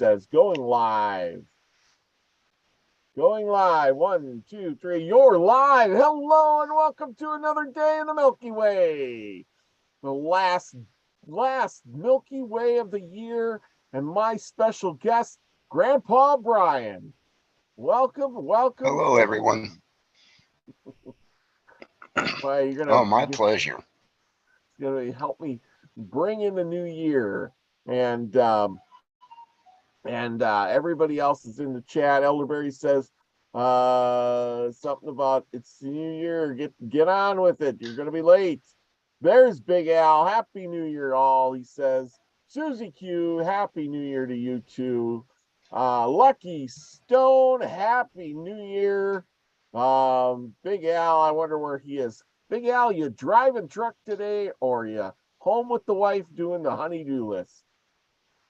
says, going live. Going live. 1, 2, 3. You're live. Hello and welcome to another day in the Milky Way. The last Milky Way of the year, and my special guest, Grandpa Brian. Welcome. Hello, everyone. Well, Oh, my pleasure. You're gonna help me bring in the new year, and everybody else is in the chat. Elderberry says something about it's the new year. Get on with it. You're gonna be late. There's Big Al. Happy New Year, all. He says. Susie Q. Happy New Year to you too. Lucky Stone. Happy New Year. Big Al. I wonder where he is. Big Al, you driving truck today, or you home with the wife doing the honey-do list?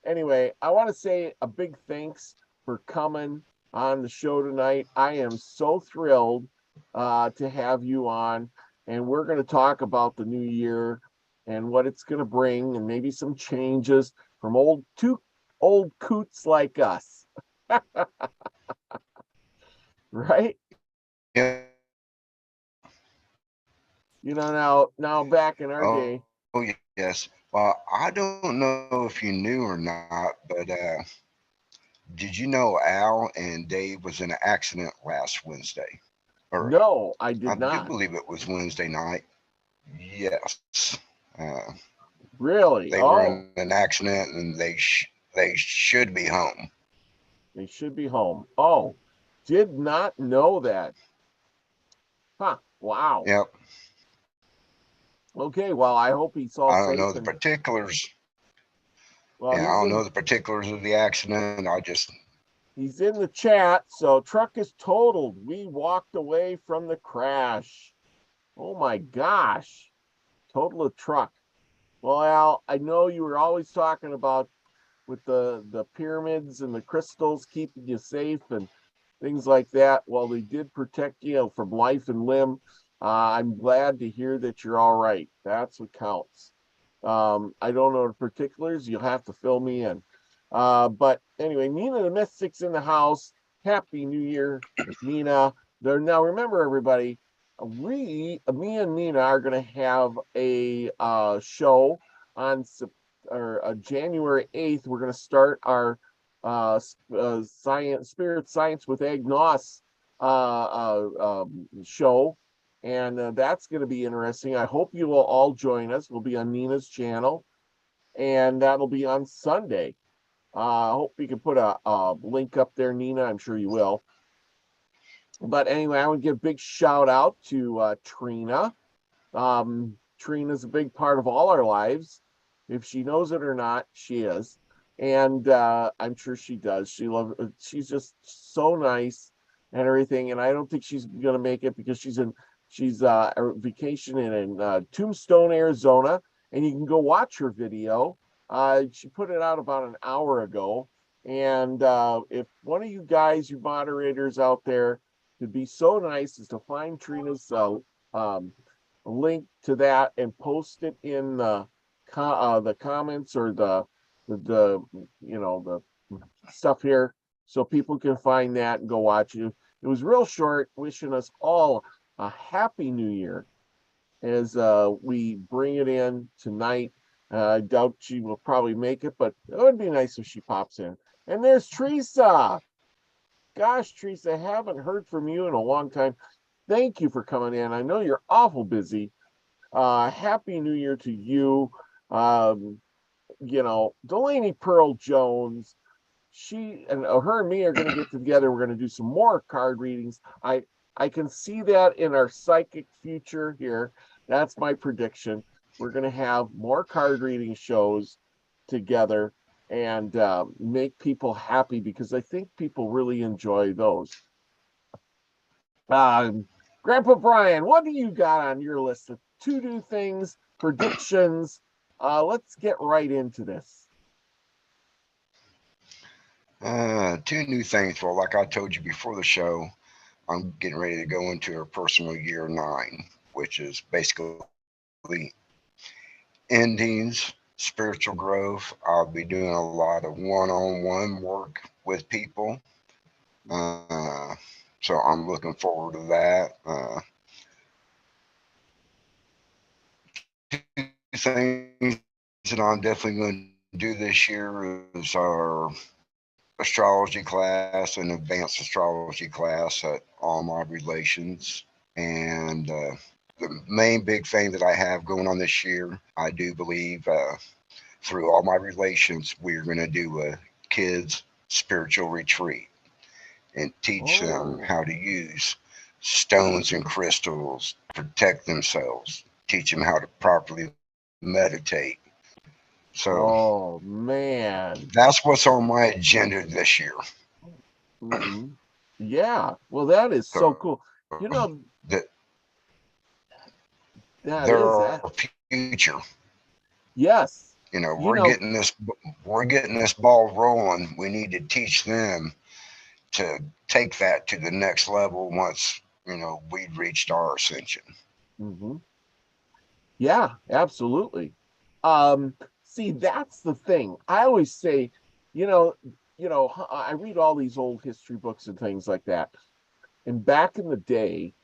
Anyway, I want to say a big thanks for coming on the show tonight. I am so thrilled to have you on, and we're going to talk about the new year and what it's going to bring, and maybe some changes from two old coots like us. Right? Yeah. You know, now back in our day. Oh, yes. Well, I don't know if you knew or not, but did you know Al and Dave was in an accident last Wednesday? Or No, I did I do not. believe it was Wednesday night. Yes. Really? They were in an accident, and they should be home. They should be home. Oh, did not know that. Huh. Wow. Yep. Okay, well, I hope he's all I don't safe. know the particulars. Well, Yeah, I don't know the particulars of the accident. He's in the chat. So truck is totaled. We walked away from the crash. Oh my gosh. Total a truck. Well, Al, I know you were always talking about with the pyramids and the crystals keeping you safe and things like that. Well, they did protect you from life and limb. I'm glad to hear that you're all right. That's what counts. I don't know the particulars. You'll have to fill me in. But anyway, Nina the Mystic's in the house. Happy New Year, Nina. Now remember, everybody, me and Nina are going to have a show on January 8th. We're going to start our spirit science with Agnos show, and that's going to be interesting. I hope you will all join us. We'll be on Nina's channel, and that'll be on Sunday. I hope you can put a link up there, Nina. I'm sure you will. But anyway, I would give a big shout out to Trina. Trina's a big part of all our lives. If she knows it or not, she is. And I'm sure she does. She's just so nice and everything. And I don't think she's going to make it because she's vacationing in Tombstone, Arizona. And you can go watch her video. She put it out about an hour ago. And if one of you guys, you moderators out there, could be so nice as to find Trina's link to that and post it in the comments or the stuff here so people can find that and go watch it. It was real short, wishing us all a happy new year as we bring it in tonight. I doubt she will probably make it, but it would be nice if she pops in. And there's Teresa. Gosh, Teresa, haven't heard from you in a long time. Thank you for coming in. I know you're awful busy. Happy New Year to you. Delaney Pearl Jones, she and her and me are going to get together. We're going to do some more card readings. I can see that in our psychic future here. That's my prediction. We're going to have more card reading shows together and make people happy because I think people really enjoy those. Grandpa Brian, what do you got on your list of to-do things, predictions? Let's get right into this. Two new things. Well, like I told you before the show, I'm getting ready to go into a personal year 9, which is basically endings, spiritual growth. I'll be doing a lot of one-on-one work with people. Uh, so I'm looking forward to that. Two things that I'm definitely going to do this year is our astrology class and advanced astrology class at all my relations. And the main big thing that I have going on this year, I do believe through all my relations, we're going to do a kids' spiritual retreat and teach them Oh, how to use stones and crystals, protect themselves, teach them how to properly meditate. So oh man. that's what's on my agenda this year. Hmm. Yeah. Well, that is so So cool. You know, that that they're is our that. future. Yes. You know, You know, we're getting this ball rolling. We need to teach them to take that to the next level once, we'd reached our ascension. hmm, yeah, absolutely. See, that's the thing. I always say, you know, I read all these old history books and things like that. And back in the day,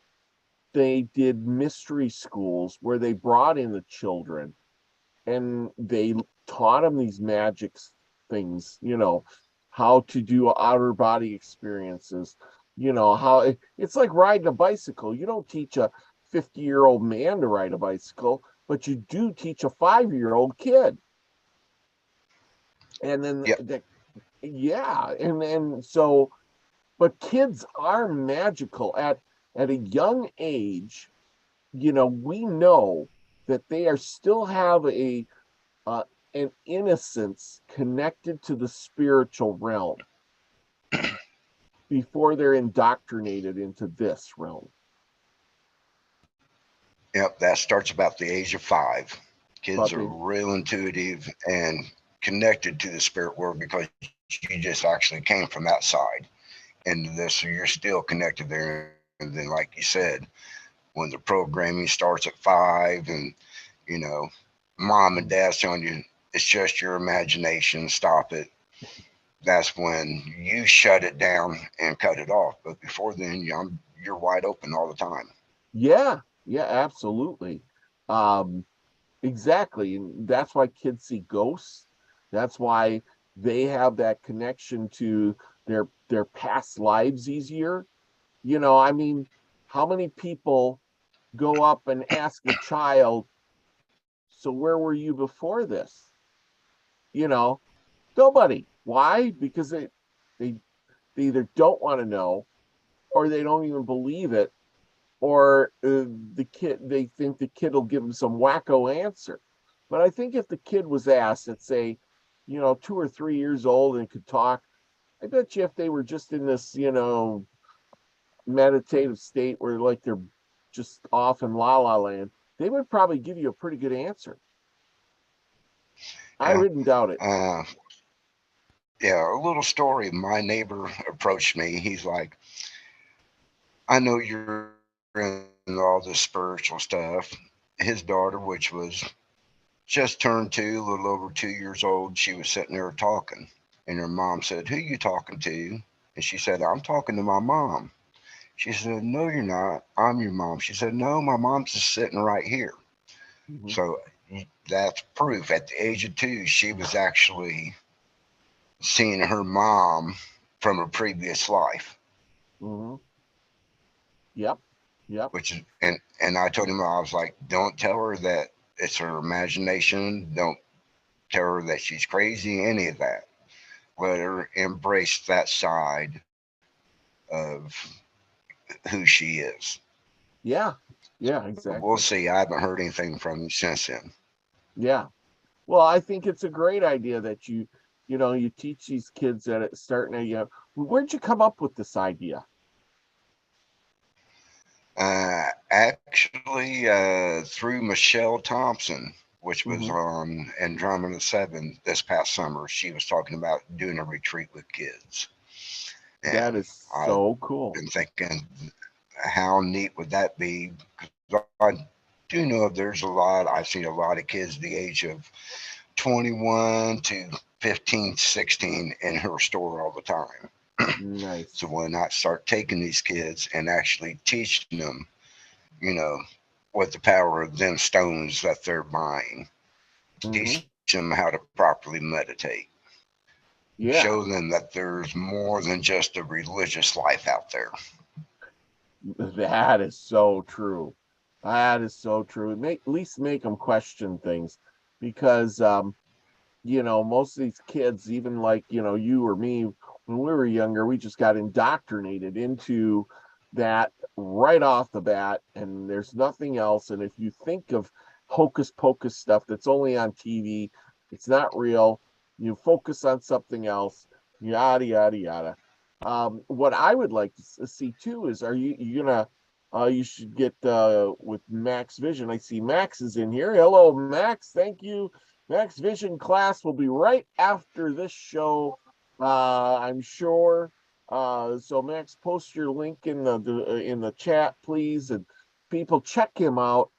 they did mystery schools where they brought in the children and they taught them these magic things, how to do outer body experiences, how it's like riding a bicycle. You don't teach a 50-year-old man to ride a bicycle, but you do teach a 5-year-old kid. And then Yep. yeah, and so, but kids are magical at a young age. We know that they are still have uh, an innocence connected to the spiritual realm before they're indoctrinated into this realm. Yep. That starts about the age of 5. Kids But are they, real intuitive and connected to the spirit world because you just actually came from that side into this. So you're still connected there. And then, like you said, when the programming starts at 5 and, you know, mom and dad's telling you it's just your imagination, stop it. That's when you shut it down and cut it off. But before then, you're wide open all the time. yeah, yeah, absolutely. Um, exactly. And that's why kids see ghosts. That's why they have that connection to their past lives easier. I mean, how many people go up and ask a child, so where were you before this? You know, Nobody. Why? Because they they either don't want to know, or they don't even believe it, or they think the kid will give them some wacko answer. But I think if the kid was asked at, say, 2 or 3 years old and could talk, I bet you if they were just in this meditative state where like they're just off in la la land, they would probably give you a pretty good answer. I Yeah. wouldn't doubt it. Uh, yeah. A little story. My neighbor approached me. He's like, I know you're in all this spiritual stuff. His daughter, which was just turned 2, a little over 2 years old, she was sitting there talking. And her mom said, "Who you talking to?" And she said, "I'm talking to my mom." She said, "No, you're not. I'm your mom." She said, "No, my mom's just sitting right here." Hmm. So that's proof. At the age of 2, she was actually seeing her mom from a previous life, Hmm. Yep. Yep. which is, and I told him, I was like, don't tell her that it's her imagination. Don't tell her that she's crazy, any of that. Let her embrace that side of who she is. Yeah. Yeah, But we'll exactly. see. I haven't heard anything from him since then. Yeah. Well, I think it's a great idea that you teach these kids that it's starting to, where'd you come up with this idea? Actually, through Michelle Thompson, which was Hmm. on Andromeda 7 this past summer, she was talking about doing a retreat with kids. That And is I've so cool. been thinking, how neat would that be? Because I do know there's a lot, I've seen a lot of kids the age of 21 to 15, 16 in her store all the time. So Nice. why not start taking these kids and actually teaching them, you know, with the power of them stones that they're buying, Hmm. teach them how to properly meditate, show Yeah, them that there's more than just a religious life out there. that is so true. That is so true. Make at least make them question things because most of these kids, even like, you or me, when we were younger, we just got indoctrinated into that right off the bat, and there's nothing else. And if you think of hocus pocus stuff that's only on TV, it's not real. You focus on something else, yada yada yada. What I would like to see too is, are you gonna you should get with Max Vision. I see Max is in here. Hello, Max. Thank you. Max Vision class will be right after this show, I'm sure. So Max, post your link in the chat, please, and people check him out.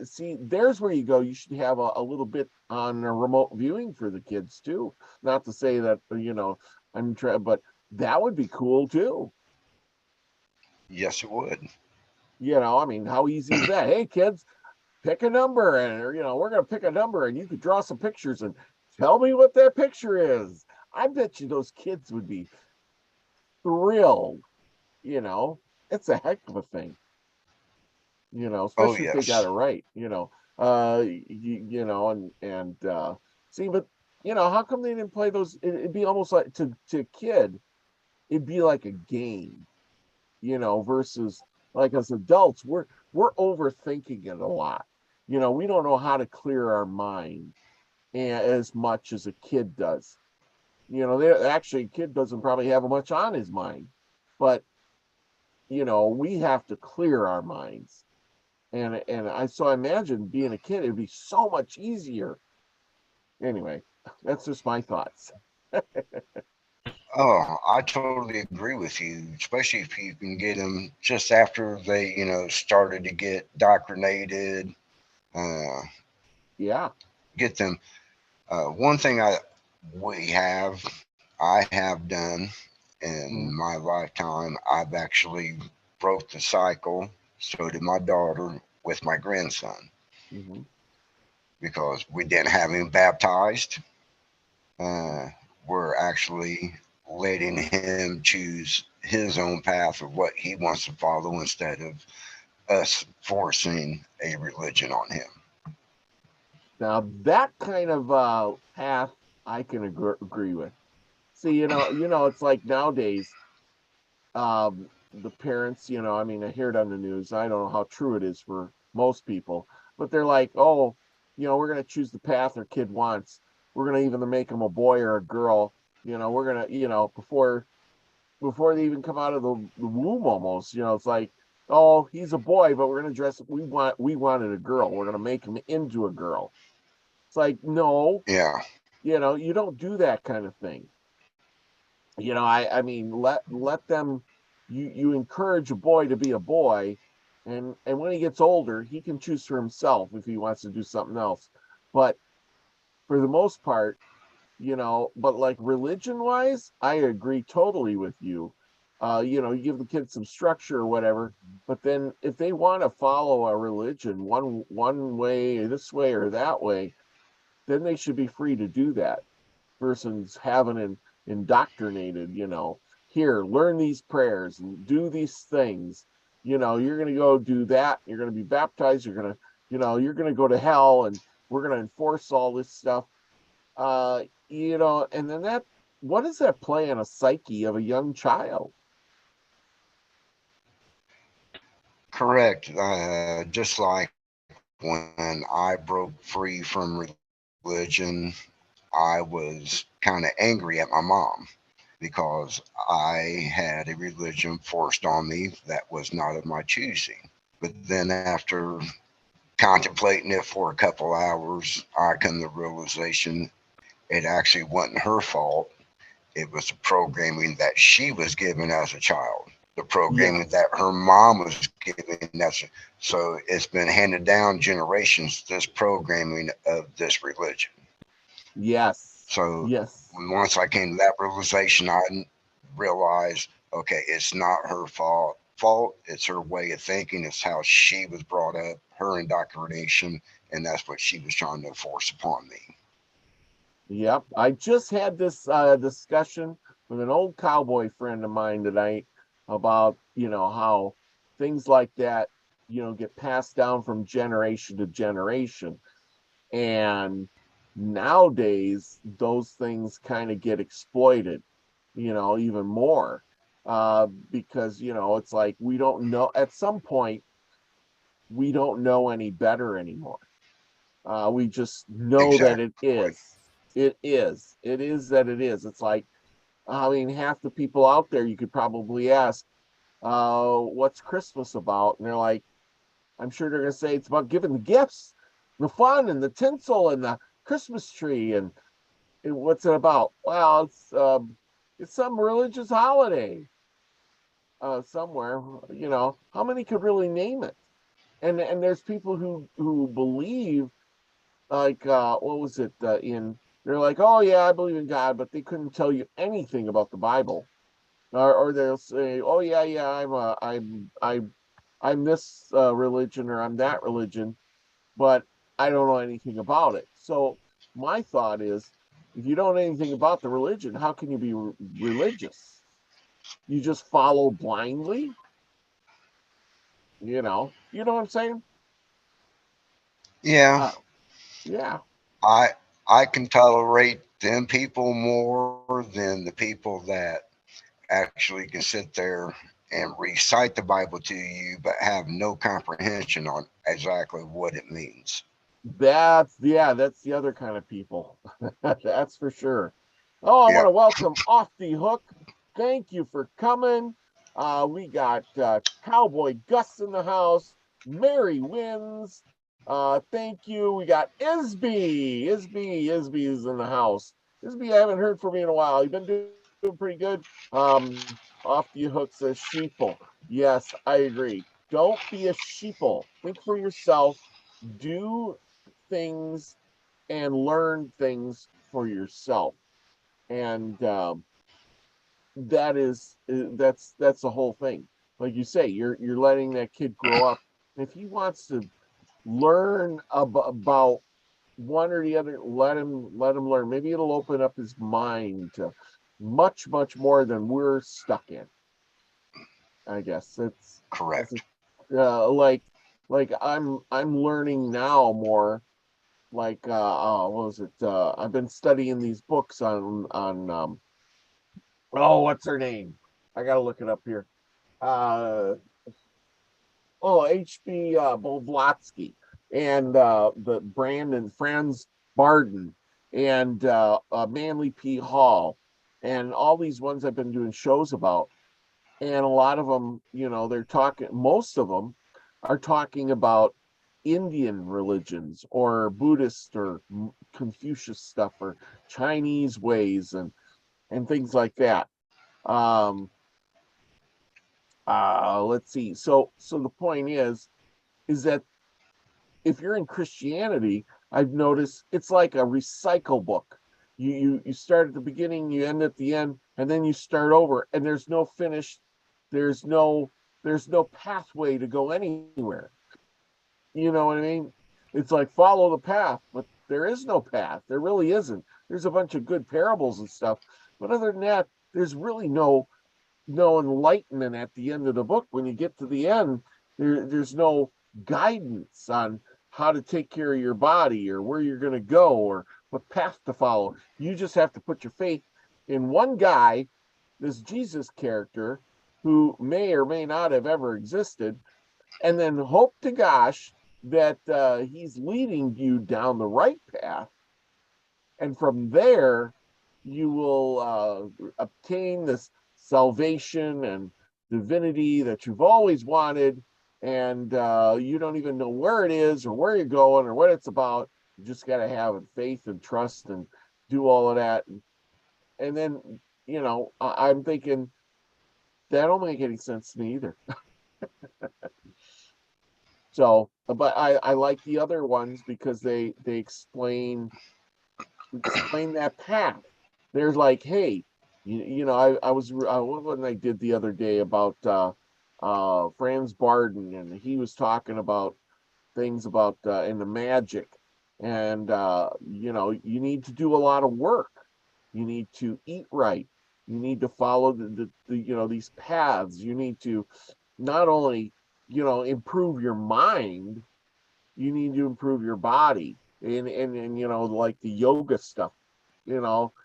See, there's where you go. You should have a little bit on a remote viewing for the kids too. Not to say that but that would be cool too. Yes, it would. I mean, how easy is that? Hey, kids, pick a number, and we're going to pick a number, and you could draw some pictures and tell me what that picture is. I bet you those kids would be thrilled. you know it's a heck of a thing, Oh, especially if they got it yes. right. And see, but how come they didn't play those? It'd be almost like, to a kid, it'd be like a game, versus, like, as adults, we're overthinking it a lot. We don't know how to clear our mind as much as a kid does. A kid doesn't probably have much on his mind, but we have to clear our minds. And I imagine being a kid, it'd be so much easier. Anyway, that's just my thoughts. Oh, I totally agree with you, especially if you can get them just after they, started to get indoctrinated. Uh, Yeah. get them. One thing I have done in Mm-hmm. my lifetime, I've actually broke the cycle. So did my daughter with my grandson Mm-hmm. because we didn't have him baptized. Uh, we're actually letting him choose his own path of what he wants to follow instead of us forcing a religion on him. Now that kind of path I can agree with. See, it's like nowadays, the parents, I mean, I hear it on the news. I don't know how true it is for most people, but they're like, oh, we're going to choose the path our kid wants. We're going to either make them a boy or a girl. We're going to, before they even come out of the womb almost, it's like, oh, he's a boy, but we're going to we wanted a girl. We're going to make him into a girl. It's like, no, Yeah, you don't do that kind of thing. I mean, let them. You encourage a boy to be a boy, and when he gets older, he can choose for himself if he wants to do something else. But for the most part, but like religion wise, I agree totally with you. You give the kids some structure or whatever, but then if they want to follow a religion one way, this way or that way, then they should be free to do that versus having indoctrinated, here, learn these prayers and do these things. You're going to go do that. You're going to be baptized. You're going to go to hell, and we're going to enforce all this stuff. And then what does that play on a psyche of a young child? correct. Just like when I broke free from religion, I was kind of angry at my mom because I had a religion forced on me that was not of my choosing. But then after contemplating it for a couple hours, I come to the realization it actually wasn't her fault. It was the programming that she was given as a child. the programming Yes. that her mom was giving. So it's been handed down generations, this programming of this religion. Yes. So Yes. once I came to that realization, I realized, okay, it's not her fault. It's her way of thinking. It's how she was brought up, her indoctrination, and that's what she was trying to force upon me. Yep. I just had this discussion with an old cowboy friend of mine tonight about, how things like that, get passed down from generation to generation. And nowadays, those things kind of get exploited, even more. Because, it's like we don't know, at some point, we don't know any better anymore. We just know that it Exactly. is. It is. It is that it is. It's like, I mean, half the people out there you could probably ask, what's Christmas about? And they're like, I'm sure they're gonna say it's about giving the gifts, the fun and the tinsel and the Christmas tree. And what's it about? Well, it's some religious holiday somewhere. How many could really name it? And there's people who believe, like, what was it, in they're like, oh yeah, I believe in God, but they couldn't tell you anything about the Bible. Or they'll say, oh yeah, yeah, I'm this religion, or I'm that religion, but I don't know anything about it. So my thought is, if you don't know anything about the religion, how can you be religious? You just follow blindly. You know what I'm saying? Yeah, uh, yeah. I I can tolerate them people more than the people that actually can sit there and recite the Bible to you, but have no comprehension on exactly what it means. That's the other kind of people. That's for sure. Oh, I Yeah, want to welcome Off the Hook. Thank you for coming. We got Cowboy Gus in the house. Mary wins. Thank you. We got Isby. Isby is in the house. Isby, I haven't heard from you in a while. You've been doing pretty good. Off the Hook says sheeple. Yes, I agree. Don't be a sheeple. Think for yourself. Do things and learn things for yourself. And that's the whole thing. Like you say, you're letting that kid grow up. If he wants to learn about one or the other, let him learn. Maybe it'll open up his mind to much more than we're stuck in. I guess it's correct. like I'm learning now more, like, what was it, I've been studying these books on oh, what's her name? I gotta look it up here. uh HB Blavatsky, and the Brandon Franz Barden, and Manly P Hall, and all these ones I've been doing shows about. And a lot of them, they're talking, most of them are talking about Indian religions, or Buddhist, or Confucius stuff, or Chinese ways, and things like that. um let's see. So the point is that if you're in Christianity, I've noticed it's like a recycle book. You start at the beginning, you end at the end, and then you start over, and there's no finish. There's no there's no pathway to go anywhere. You know what I mean? It's like, follow the path, but there is no path. There really isn't. There's a bunch of good parables and stuff, but other than that, there's really no enlightenment at the end of the book. When you get to the end, there's no guidance on how to take care of your body, or where you're going to go, or what path to follow. You just have to put your faith in one guy, this Jesus character, who may or may not have ever existed, and then hope to gosh that he's leading you down the right path. And from there, you will obtain this salvation and divinity that you've always wanted. And you don't even know where it is, or where you're going, or what it's about. You just got to have faith and trust, and do all of that. And then, I'm thinking, that don't make any sense to me either. So, but I like the other ones because they explain that path. There's like, hey, what I did the other day about Franz Barden, and he was talking about things about in the magic, and you need to do a lot of work. You need to eat right. You need to follow these paths. You need to not only improve your mind, you need to improve your body, and like the yoga stuff.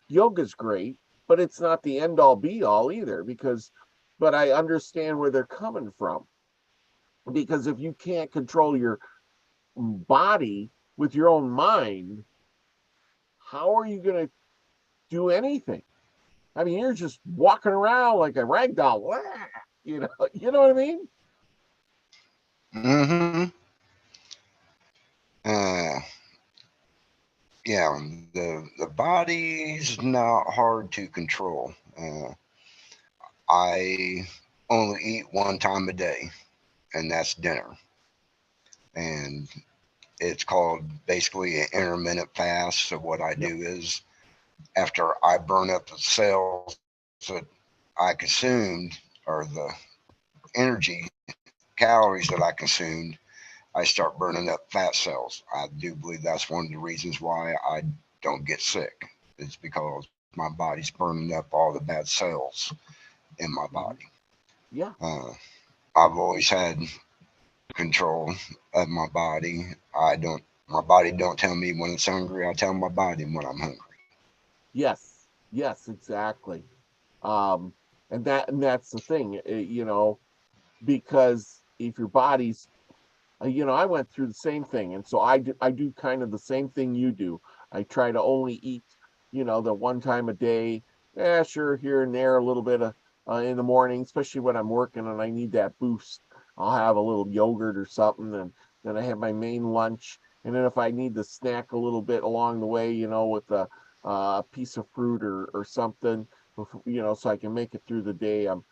Yoga's great, but it's not the end all be all either, because but I understand where they're coming from, because if you can't control your body with your own mind, how are you going to do anything? I mean, you're just walking around like a rag doll. You know what I mean? Mm-hmm. Uh, yeah, the body's not hard to control. I only eat one time a day, and that's dinner. And it's called basically an intermittent fast. So what I Yep. do is after I burn up the cells that I consumed, or the energy calories that I consumed, I start burning up fat cells. I do believe that's one of the reasons why I don't get sick. It's because my body's burning up all the bad cells in my body. Mhm. Yeah. Uh, I've always had control of my body. I don't. My body don't tell me when it's hungry. I tell my body when I'm hungry. Yes. Yes. Exactly. Um, and that's the thing, because if your body's, I went through the same thing, and so I do kind of the same thing you do. I try to only eat, the one time a day. Yeah, sure, here and there, a little bit of in the morning, especially when I'm working and I need that boost. I'll have a little yogurt or something, and then I have my main lunch. And then if I need to snack a little bit along the way, with a piece of fruit or something, so I can make it through the day, I'm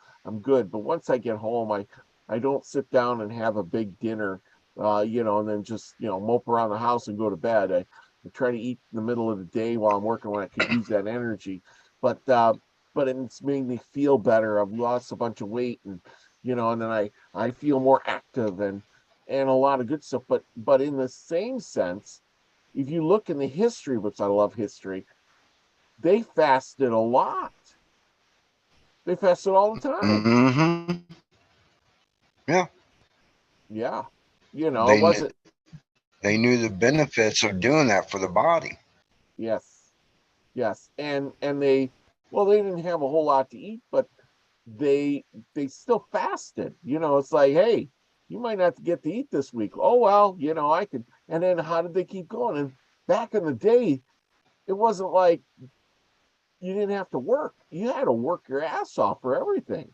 good. But once I get home, I don't sit down and have a big dinner, and then just mope around the house and go to bed. I try to eat in the middle of the day while I'm working when I could use that energy. But it's made me feel better. I've lost a bunch of weight, and then I feel more active, and a lot of good stuff. But in the same sense, if you look in the history, which I love history, they fasted a lot. They fasted all the time. Mm-hmm. Yeah. Yeah. It They kn- wasn't. they knew the benefits of doing that for the body. Yes. Yes. And they didn't have a whole lot to eat, but they they still fasted. It's like, hey, you might not get to eat this week. Oh well, I could. And then how did they keep going? And back in the day, it wasn't like you didn't have to work. You had to work your ass off for everything.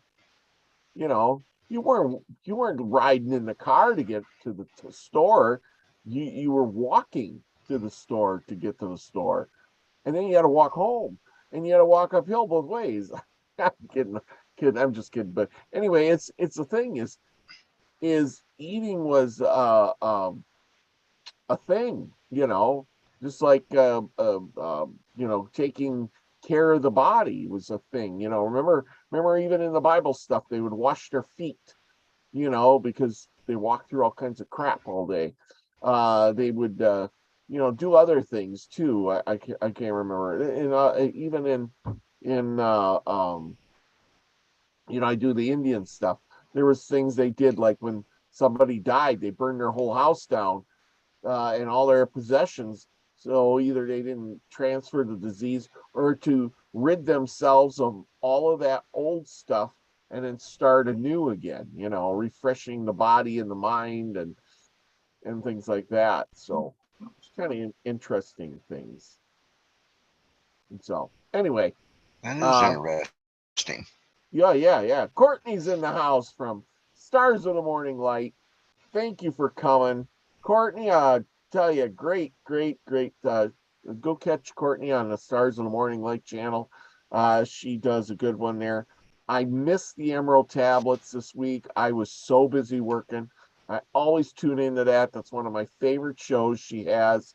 You weren't riding in the car to get to the store. You were walking to the store to get to the store, and then you had to walk home, and you had to walk uphill both ways. I'm kidding. I'm just kidding. But anyway, it's the thing is eating was a thing, just like taking care of the body was a thing. Remember even in the Bible stuff, they would wash their feet, because they walk through all kinds of crap all day. They would do other things too. I can't remember. Even in I do the Indian stuff. There was things they did, like when somebody died, they burned their whole house down, and all their possessions. So either they didn't transfer the disease, or to rid themselves of all of that old stuff and then start anew again, refreshing the body and the mind, and things like that. So it's kind of interesting things. And so anyway, That is uh interesting. yeah. Courtney's in the house from Stars of the Morning Light. Thank you for coming, Courtney. Tell you, great. Go catch Courtney on the Stars in the Morning Light channel. She does a good one there. I missed the Emerald tablets this week. I was so busy working. I always tune into that. That's one of my favorite shows she has.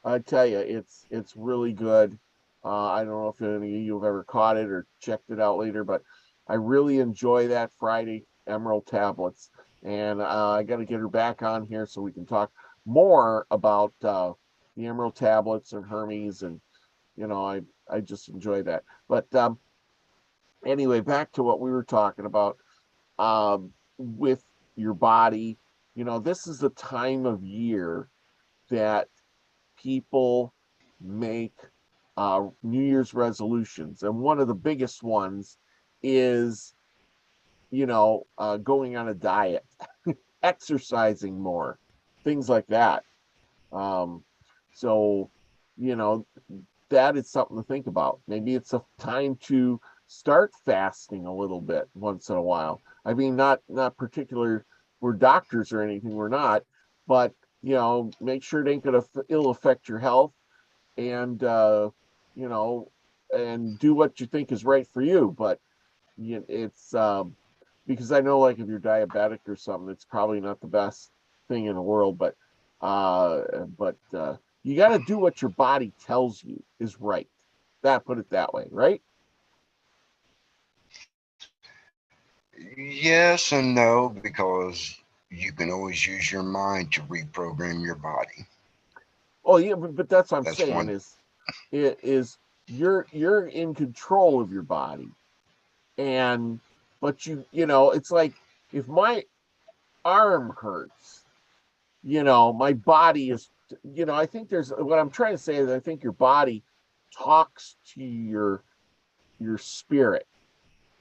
I tell you, it's really good. I don't know if any of you have ever caught it or checked it out later, but I really enjoy that Friday Emerald tablets, and I got to get her back on here so we can talk more about the Emerald tablets and Hermes, and I just enjoy that. But anyway, back to what we were talking about with your body. This is the time of year that people make New Year's resolutions, and one of the biggest ones is going on a diet, exercising more, things like that. Um, so you know that is something to think about. Maybe it's a time to start fasting a little bit once in a while. I mean, not particular. We're doctors or anything. We're not, but make sure it ain't gonna ill affect your health, and you know, and do what you think is right for you. But it's because I know, like, if you're diabetic or something, it's probably not the best thing in the world. But you got to do what your body tells you is right. Put it that way, right? Yes and no, because you can always use your mind to reprogram your body. Oh yeah, but that's what I'm That's saying one. is you're in control of your body, and but it's like if my arm hurts, my body is, I think there's what I'm trying to say is I think your body talks to your spirit,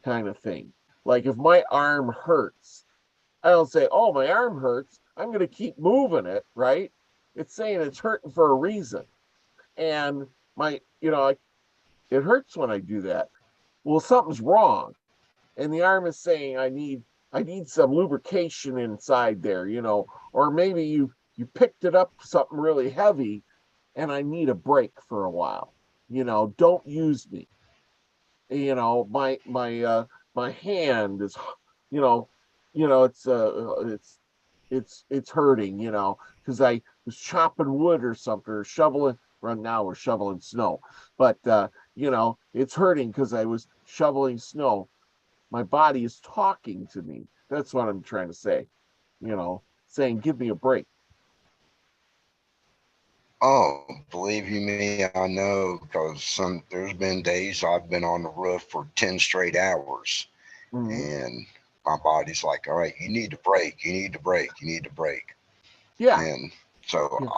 kind of thing. Like if my arm hurts, I don't say, "Oh, my arm hurts. I'm going to keep moving it," right? It's saying it's hurting for a reason. And it hurts when I do that. Well, something's wrong. And the arm is saying, I need some lubrication inside there, or maybe you picked it up something really heavy and I need a break for a while. Don't use me. My hand is, you know it's hurting, because I was chopping wood or something, or shoveling. Right now we're shoveling snow, but it's hurting because I was shoveling snow. My body is talking to me. That's what I'm trying to say, saying, give me a break. Oh, believe you me, I know, because there's been days I've been on the roof for 10 straight hours, Mhm. and my body's like, all right, you need to break, you need to break, you need to break. Yeah. And so Yeah.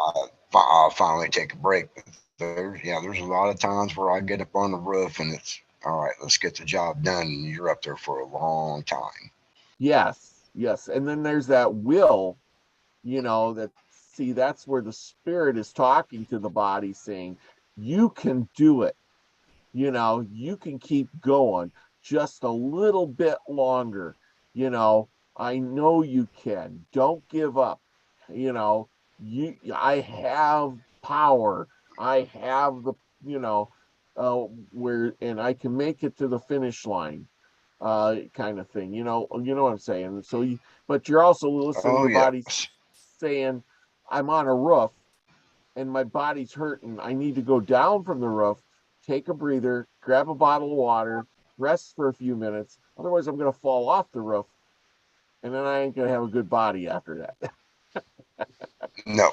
I'll finally take a break. But there's a lot of times where I get up on the roof and it's all right, let's get the job done. And you're up there for a long time. Yes. Yes. And then there's that will, that, see, that's where the spirit is talking to the body, saying, you can do it. You can keep going just a little bit longer. You know, I know you can. Don't give up. You know, I have power. I have the, you know, where, and I can make it to the finish line, kind of thing. You know what I'm saying? So but you're also Oh, listening to your body yes. saying, I'm on a roof and my body's hurting. I need to go down from the roof, take a breather, grab a bottle of water, rest for a few minutes. Otherwise, I'm going to fall off the roof, and then I ain't going to have a good body after that. No.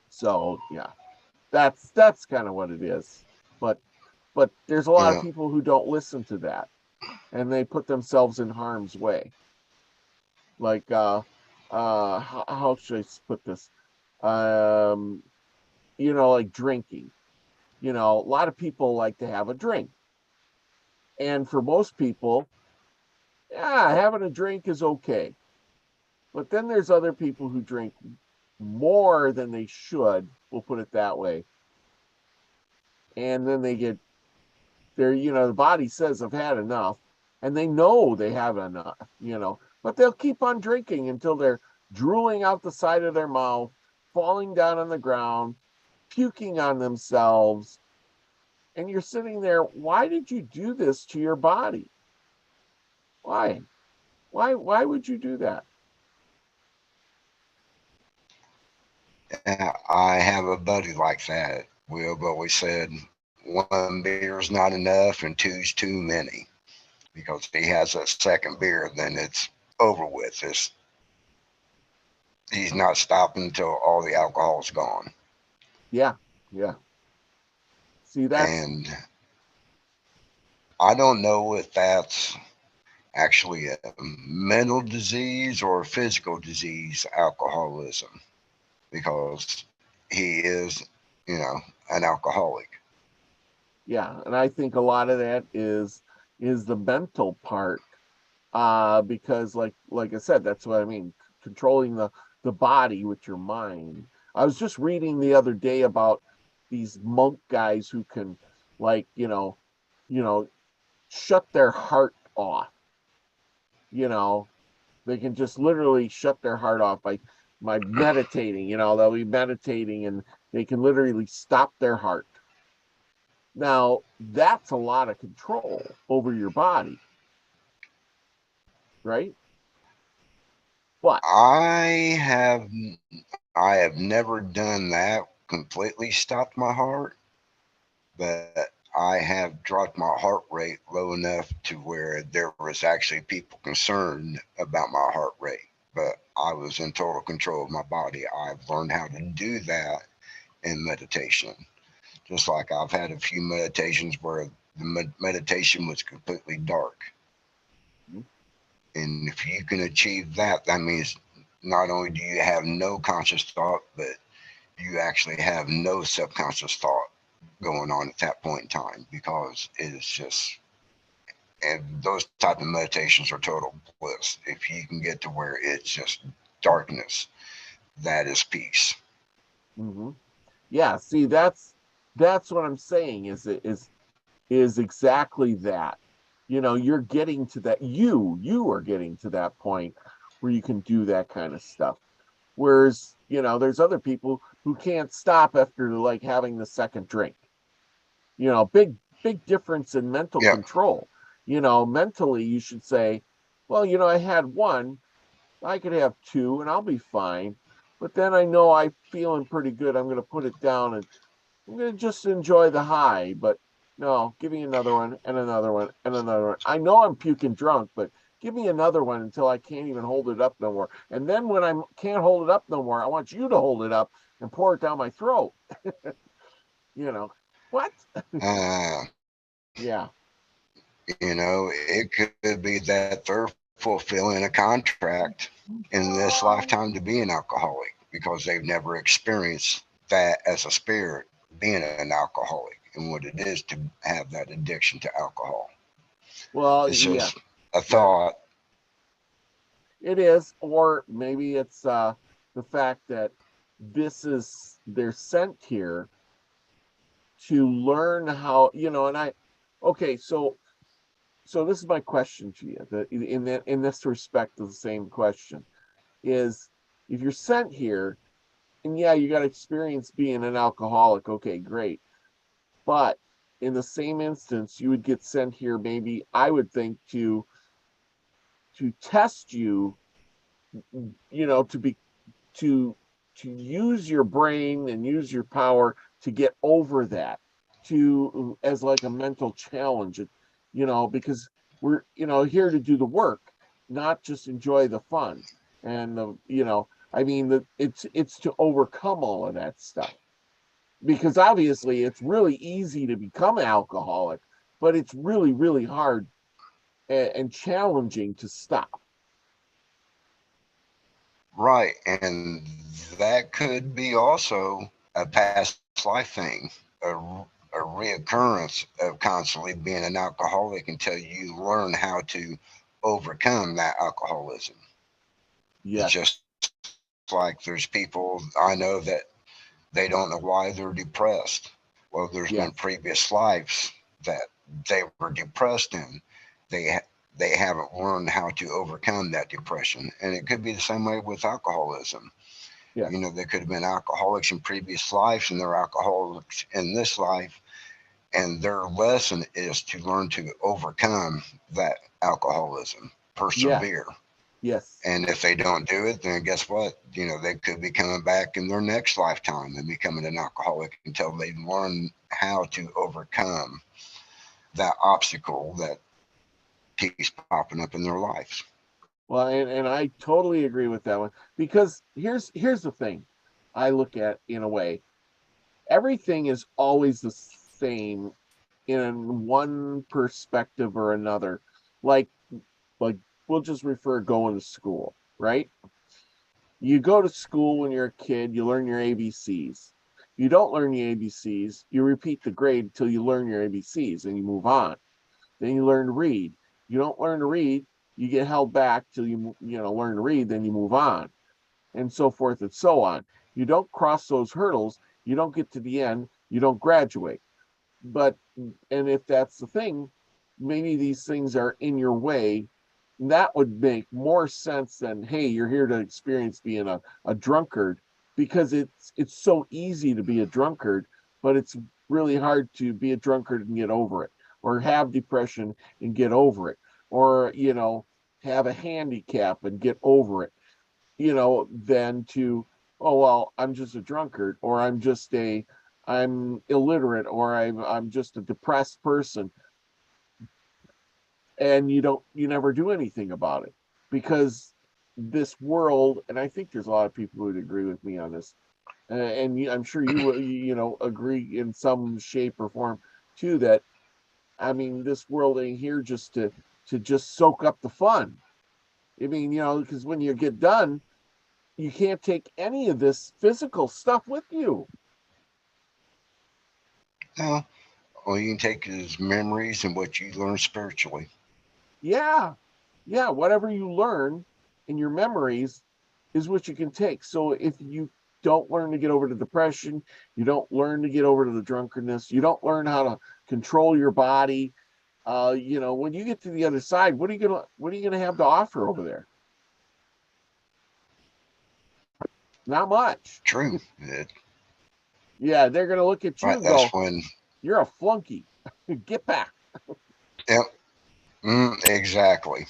So yeah, that's kind of what it is. But there's a lot of Yeah. people who don't listen to that, and they put themselves in harm's way. Like how should I put this? Um, like drinking. A lot of people like to have a drink. And for most people, yeah, having a drink is okay. But then there's other people who drink more than they should, we'll put it that way. And then the body says, I've had enough. And they know they have enough, but they'll keep on drinking until they're drooling out the side of their mouth, falling down on the ground, puking on themselves, and you're sitting there, why did you do this to your body? Why? Why would you do that? I have a buddy like that. We've always said one beer is not enough and two's too many. Because if he has a second beer, then it's over with. He's not stopping until all the alcohol's gone. Yeah, yeah. See, that's And I don't know if that's actually a mental disease or a physical disease, alcoholism, because he is, you know, an alcoholic. yeah, and I think a lot of that is the mental part, because like I said, that's what I mean, controlling the body with your mind. I was just reading the other day about these monk guys who can, like, you know shut their heart off. you know they can just literally shut their heart off by meditating. They'll be meditating and they can literally stop their heart. Now, that's a lot of control over your body, right? But I have I have never done that, completely stopped my heart, but I have dropped my heart rate low enough to where there was actually people concerned about my heart rate. But I was in total control of my body. I've learned how to do that in meditation. Just like I've had a few meditations where the meditation was completely dark. And if you can achieve that, that means not only do you have no conscious thought, but you actually have no subconscious thought going on at that point in time, because it is just, and those type of meditations are total bliss. If you can get to where it's just darkness, that is peace. hmm yeah, see, that's what I'm saying, is exactly that. You're getting to that, you are getting to that point where you can do that kind of stuff. Whereas, there's other people who can't stop after, like, having the second drink. Big difference in mental Yeah. control. Mentally you should say, well, I had one, I could have two and I'll be fine. But then I know I'm feeling pretty good. I'm going to put it down and I'm going to just enjoy the high. But no, give me another one and another one and another one. I know I'm puking drunk, but give me another one until I can't even hold it up no more. And then when I can't hold it up no more, I want you to hold it up and pour it down my throat. you know, what? Uh, Yeah. it could be that they're fulfilling a contract in this lifetime to be an alcoholic because they've never experienced that as a spirit, being an alcoholic, and what it is to have that addiction to alcohol. It's Well, just yeah. a Yeah. thought. It is, or maybe it's the fact that they're sent here to learn how, and okay, so this is my question to you. In this respect, of the same question is, if you're sent here, and yeah, you got experience being an alcoholic, okay, great, but in the same instance, you would get sent here, maybe I would think, to test you, to be to use your brain and use your power to get over that, to as like a mental challenge. Because we're, here to do the work, not just enjoy the fun. And I mean, it's to overcome all of that stuff, because obviously it's really easy to become an alcoholic, but it's really, really hard and challenging to stop. Right. And that could be also a past life thing, a reoccurrence of constantly being an alcoholic until you learn how to overcome that alcoholism. It's Yes. just like there's people I know that they don't know why they're depressed. Well, there's been previous Yes. lives that they were depressed in. They haven't learned how to overcome that depression, and it could be the same way with alcoholism. They Yes. could have been alcoholics in previous lives, and they're alcoholics in this life, and their lesson is to learn to overcome that alcoholism, Yeah. persevere. Yes. And if they don't do it, then guess what? They could be coming back in their next lifetime and becoming an alcoholic until they learn how to overcome that obstacle that keeps popping up in their lives. Well, and I totally agree with that one, because here's the thing I look at in a way. Everything is always the same in one perspective or another. Like like we'll just refer going to school, right? You go to school when you're a kid, you learn your ABCs. You don't learn the ABCs, you repeat the grade until you learn your ABCs and you move on. Then you learn to read. You don't learn to read, you get held back till you learn to read, then you move on, and so forth and so on. You don't cross those hurdles, you don't get to the end, you don't graduate. But and if that's the thing, maybe these things are in your way. That would make more sense than, hey, you're here to experience being a drunkard, because it's so easy to be a drunkard, but it's really hard to be a drunkard and get over it, or have depression and get over it, or have a handicap and get over it, than to, oh well, I'm just a drunkard, or I'm illiterate, or I'm just a depressed person, and you never do anything about it, because this world, and I think there's a lot of people who would agree with me on this, and I'm sure you will, agree in some shape or form too, that I mean, this world ain't here just to just soak up the fun. I mean, because when you get done, you can't take any of this physical stuff with you. No, all you can take is memories and what you learn spiritually. Yeah. Yeah. Whatever you learn in your memories is what you can take. So if you don't learn to get over the depression, you don't learn to get over to the drunkenness, you don't learn how to control your body, when you get to the other side, what are you gonna have to offer over there? Not much. True. Yeah, they're gonna look at you Right. and That's go, when. "You're a flunky. Get back." Yep. Exactly.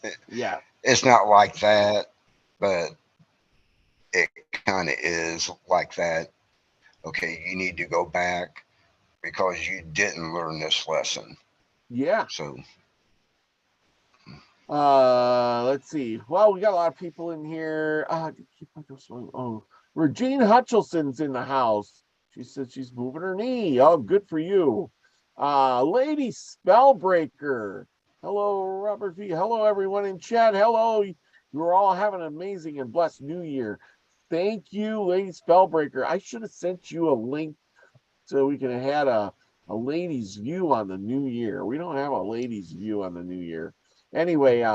It, Yeah. it's not like that, but it kind of is like that. Okay, you need to go back because you didn't learn this lesson. Yeah. So, Let's see. Well, we got a lot of people in here. Oh, Regine Hutchelson's in the house. She said she's moving her knee. Oh, good for you. Lady Spellbreaker. Hello, Robert V. Hello, everyone in chat. Hello. You're all having an amazing and blessed new year. Thank you, Lady Spellbreaker. I should have sent you a link so we could have had a lady's view on the new year. We don't have a lady's view on the new year. Anyway,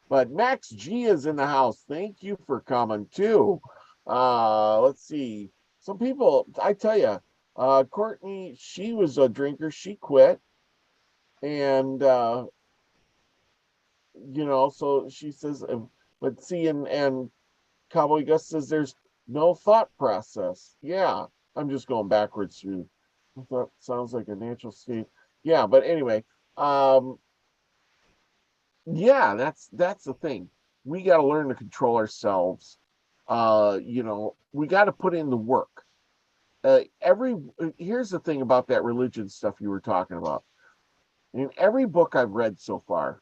but Max G is in the house. Thank you for coming too. Let's see. Some people, I tell you, Courtney, she was a drinker. She quit. And, so she says, but see, and Cowboy Gus says there's no thought process. Yeah, I'm just going backwards through. I thought sounds like a natural state. Yeah, but anyway, um, yeah, that's the thing. We got to learn to control ourselves. We got to put in the work. Here's the thing about that religion stuff you were talking about. In every book I've read so far,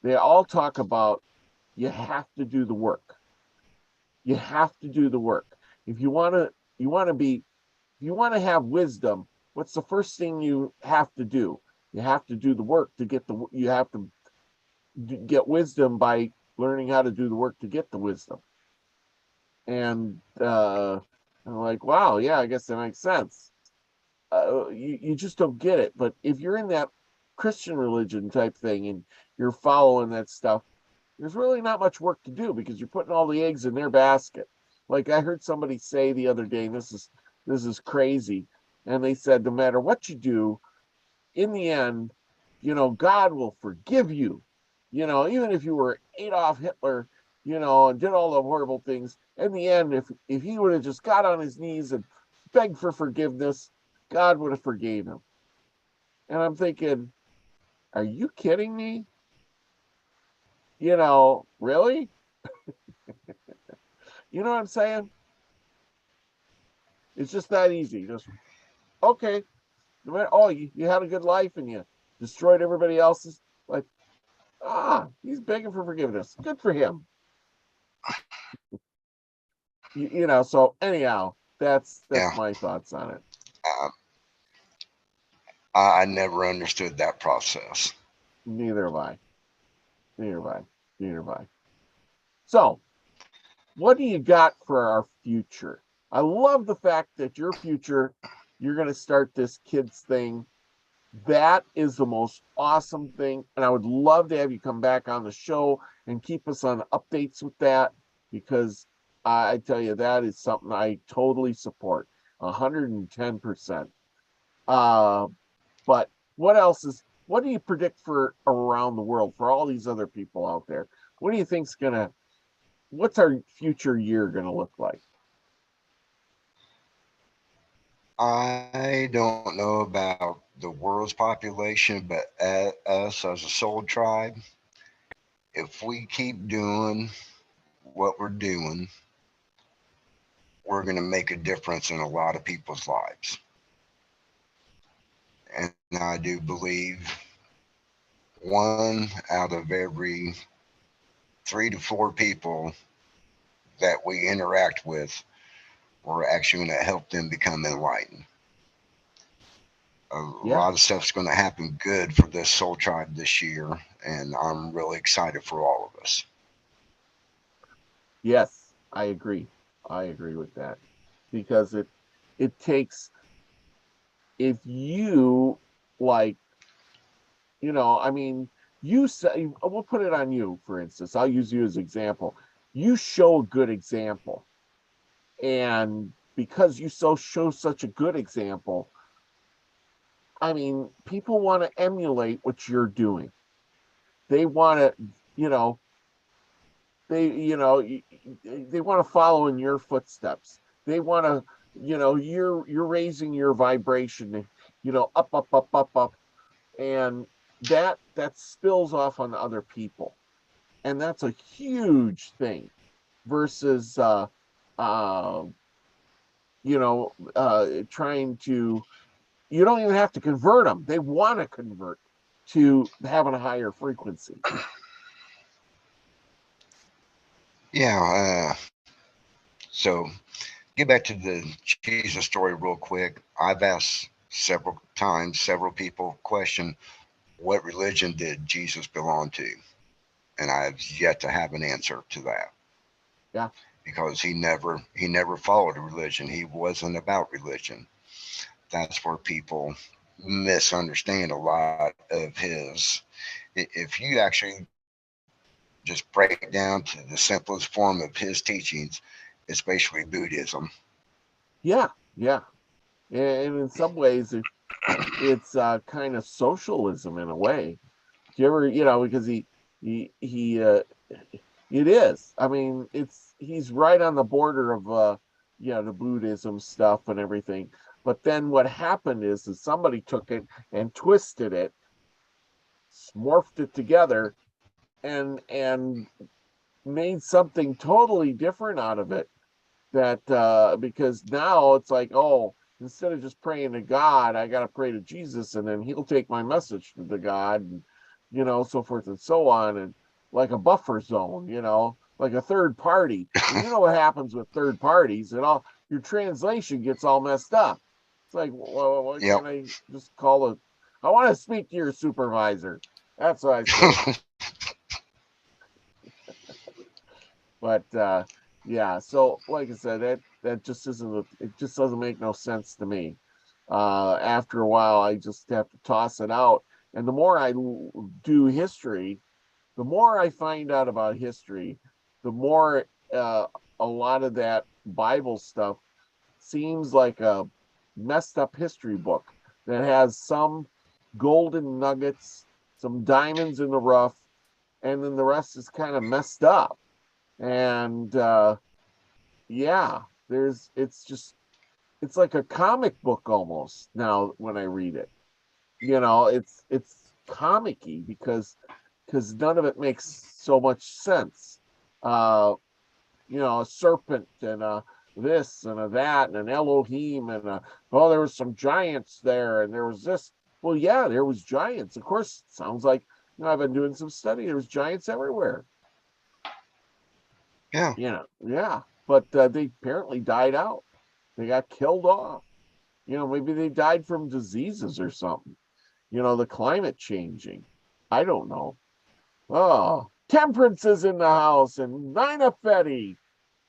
they all talk about you have to do the work. You have to do the work. If you want to have wisdom, what's the first thing you have to do? You have to do the work to get you have to get wisdom by learning how to do the work to get the wisdom. And I'm like, wow, yeah, I guess that makes sense. You just don't get it. But if you're in that Christian religion type thing and you're following that stuff, there's really not much work to do because you're putting all the eggs in their basket. Like I heard somebody say the other day, and this is crazy. And they said, no matter what you do, in the end, God will forgive you. Even if you were Adolf Hitler, and did all the horrible things, in the end, if he would have just got on his knees and begged for forgiveness, God would have forgave him. And I'm thinking, are you kidding me? You know, really? You know what I'm saying? It's just that easy. Just, okay. Oh, you had a good life and you destroyed everybody else's. Like, he's begging for forgiveness. Good for him. You know, so anyhow, that's Yeah. my thoughts on it. Uh, I never understood that process. Neither have I. Neither have I. Neither have I. So, what do you got for our future? I love the fact that your future, you're going to start this kids thing. That is the most awesome thing. And I would love to have you come back on the show and keep us on updates with that, because I tell you, that is something I totally support 110%. But what do you predict for around the world for all these other people out there? What do you think's what's our future year gonna look like? I don't know about the world's population, but us as a soul tribe, if we keep doing what we're doing, we're going to make a difference in a lot of people's lives. And I do believe one out of every 3 to 4 people that we interact with, we're actually going to help them become enlightened. A Yeah, lot of stuff's going to happen good for this soul tribe this year, and I'm really excited for all of us. yes, I agree. I agree with that, because it takes, if you, like, I mean, you say, we'll put it on you, for instance. I'll use you as example. You show a good example, and because you show such a good example, I mean, people want to emulate what you're doing. They want to, you know, they want to follow in your footsteps. They want to, you're raising your vibration, up, up, up, up, up, and that spills off on other people, and that's a huge thing. Versus, uh, trying to, you don't even have to convert them. They want to convert to having a higher frequency. Yeah. So get back to the Jesus story real quick. I've asked several times, several people question, what religion did Jesus belong to? And I've yet to have an answer to that, Yeah. because he never followed a religion. He wasn't about religion. That's where people misunderstand a lot of his. If you actually just break down to the simplest form of his teachings, it's basically Buddhism. Yeah. Yeah. And in some ways, it's kind of socialism in a way. Do you ever, because he it is. I mean, he's right on the border of the Buddhism stuff and everything. But then what happened is somebody took it and twisted it, morphed it together, and made something totally different out of it. That because now it's like, oh, instead of just praying to God, I got to pray to Jesus, and then he'll take my message to the God, and so forth and so on, and like a buffer zone, like a third party. And you know what happens with third parties? And all your translation gets all messed up. It's like, well, why Yep. can't I just call it? I want to speak to your supervisor. That's what I say. But yeah, so like I said, that just isn't, it just doesn't make no sense to me. After a while, I just have to toss it out. And the more I do history, the more I find out about history, the more a lot of that Bible stuff seems like a messed up history book that has some golden nuggets, some diamonds in the rough, and then the rest is kind of messed up. And yeah, it's like a comic book almost now when I read it. it's comicky because none of it makes so much sense. Uh, a serpent and this and a that and an Elohim and there was some giants there and there was this. Well, yeah, there was giants. Of course, it sounds like I've been doing some study. There was giants everywhere. Yeah. Yeah, but they apparently died out. They got killed off. Maybe they died from diseases or something. The climate changing. I don't know. Oh, Temperance is in the house and Nina Fetty.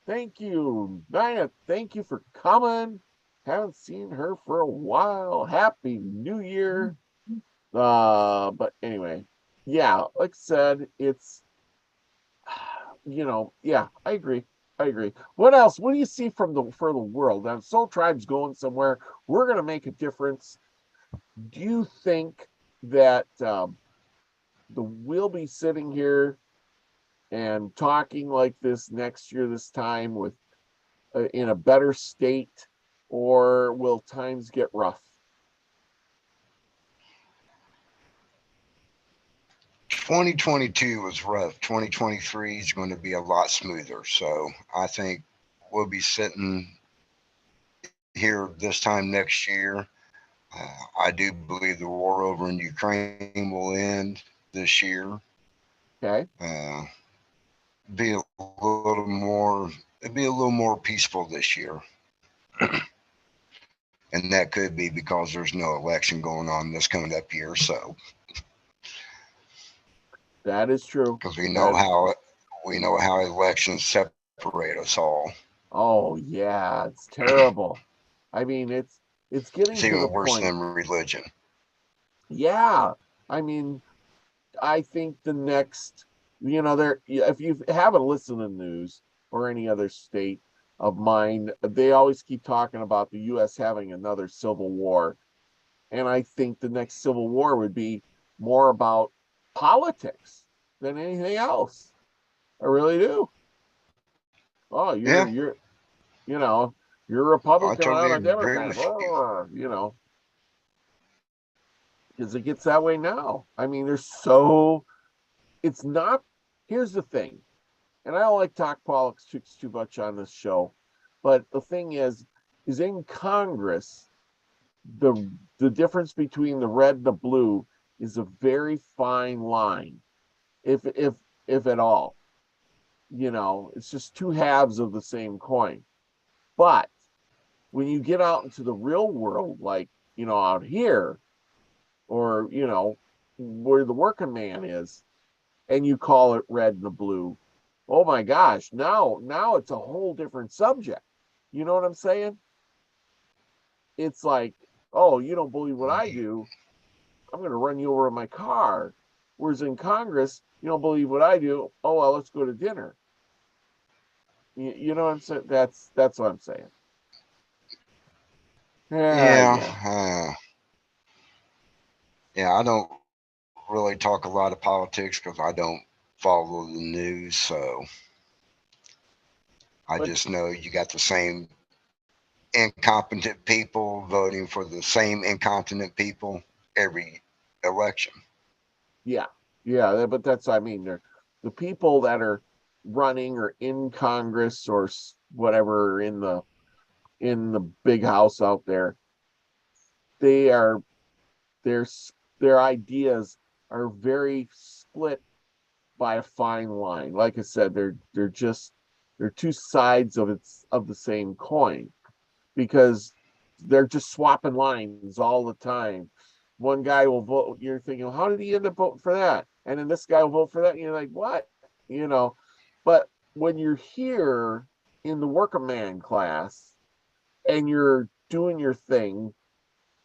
Thank you, Nina. Thank you for coming. Haven't seen her for a while. Happy New Year. But anyway, yeah, like I said, it's yeah, I agree. I agree. What else? What do you see for the world? Now, Soul Tribe's going somewhere. We're gonna make a difference. Do you think that we'll be sitting here and talking like this next year, this time with in a better state, or will times get rough? 2022 was rough. 2023 is going to be a lot smoother. So I think we'll be sitting here this time next year. I do believe the war over in Ukraine will end this year. Okay. Be a little more. It'd be a little more peaceful this year, and that could be because there's no election going on this coming up year. So That is true. because That we know how elections separate us all. Oh yeah, it's terrible. I mean, it's It's getting to even the worse point. than religion. Yeah. I mean, I think the next, there, if you haven't listened to the news or any other state of mind, they always keep talking about the US having another civil war. And I think the next civil war would be more about politics than anything else. I really do. Oh, Yeah, you know, you're a I Republican, I'm totally a agree Democrat. with you. Because it gets that way now. I mean, it's not, here's the thing, and I don't like talk politics too much on this show, but the thing is in Congress, the difference between the red and the blue is a very fine line, if at all. It's just two halves of the same coin. But when you get out into the real world, like out here, or where the working man is, and you call it red and the blue, oh my gosh, now it's a whole different subject. You know what I'm saying? It's like, oh, you don't believe what I do, I'm going to run you over in my car. Whereas in Congress, you don't believe what I do, oh well, let's go to dinner. You know what I'm saying? That's what I'm saying. Yeah, Yeah. yeah. I don't really talk a lot of politics because I don't follow the news. So I But just know you got the same incompetent people voting for the same incompetent people every election. yeah, yeah, but that's what I mean. They're the people that are running or in Congress or whatever in the big house out there. They are their their ideas are very split by a fine line. Like I said, they're two sides of the same coin, because they're just swapping lines all the time. One guy will vote, you're thinking, how did he end up voting for that? And then this guy will vote for that, and you're like, what? But when you're here in the working man class and you're doing your thing,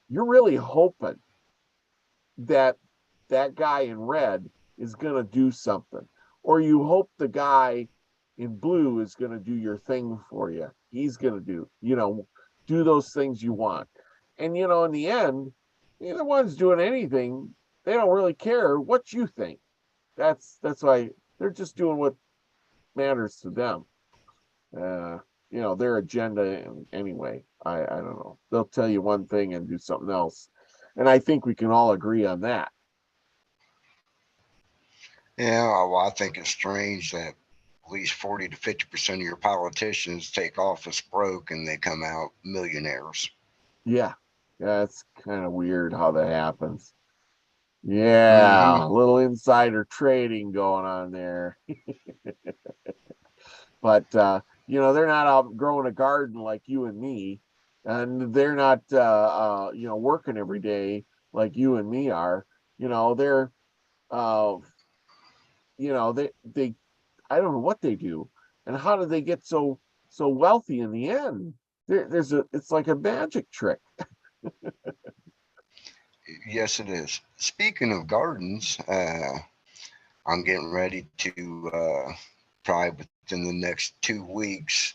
you're really hoping that that guy in red is going to do something, or you hope the guy in blue is going to do your thing for you. He's going to do those things you want. And in the end, neither one's doing anything. They don't really care what you think. That's why they're just doing what matters to them. uh their agenda. Anyway, I don't know, they'll tell you one thing and do something else. And I think we can all agree on that. Yeah, well, I think it's strange that at least 40 to 50% of your politicians take office broke and they come out millionaires. Yeah. Yeah, it's kind of weird how that happens. Yeah, Hmm. a little insider trading going on there. But they're not out growing a garden like you and me, and they're not working every day like you and me are. They're uh they I don't know what they do, and how do they get so wealthy in the end? It's like a magic trick. Yes, it is. Speaking of gardens, I'm getting ready to probably within the next 2 weeks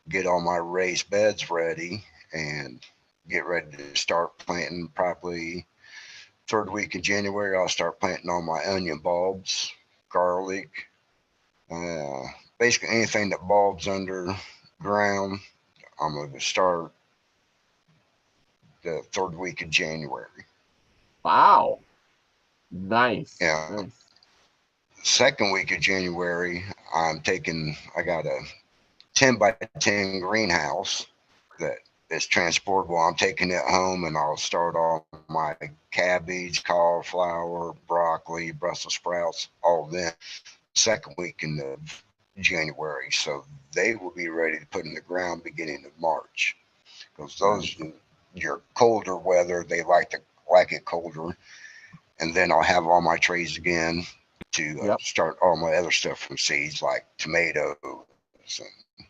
get all my raised beds ready and get ready to start planting. Probably third week of January, I'll start planting all my onion bulbs, garlic, uh, basically anything that bulbs underground. I'm going to start the third week of January. Wow, nice, Yeah, nice. second week of January, I got a 10 by 10 greenhouse that is transportable. I'm taking it home and I'll start all my cabbage, cauliflower, broccoli, Brussels sprouts, all of them second week in the January. So they will be ready to put in the ground beginning of March. Because those Nice. your colder weather, they like it colder. And then I'll have all my trays again to Yep. start all my other stuff from seeds like tomatoes and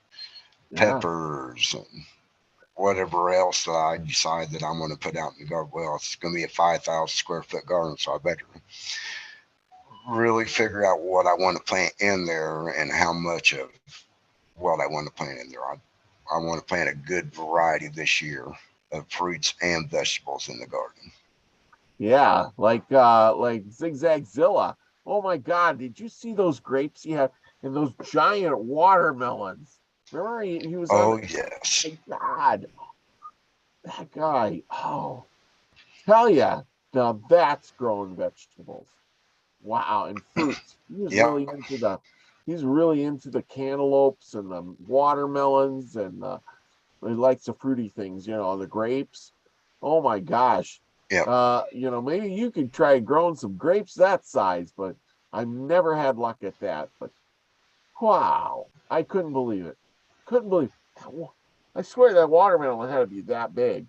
Yeah. peppers and whatever else that I decide that I'm going to put out in the garden. Well, it's going to be a 5,000 square foot garden, so I better really figure out what I want to plant in there and how much of what I want to plant in there. I want to plant a good variety this year of fruits and vegetables in the garden. Yeah, like Zigzagzilla. Oh my God, did you see those grapes he had and those giant watermelons? Remember he was on Oh, the, yes. my God, that guy. Oh, tell ya, now that's growing vegetables. Wow, and fruits. Yep. He's really into the cantaloupes and the watermelons and he likes the fruity things, the grapes. Oh my gosh. Yep. Maybe you could try growing some grapes that size, but I've never had luck at that. But wow, I couldn't believe it. Couldn't believe I swear that watermelon had to be that big.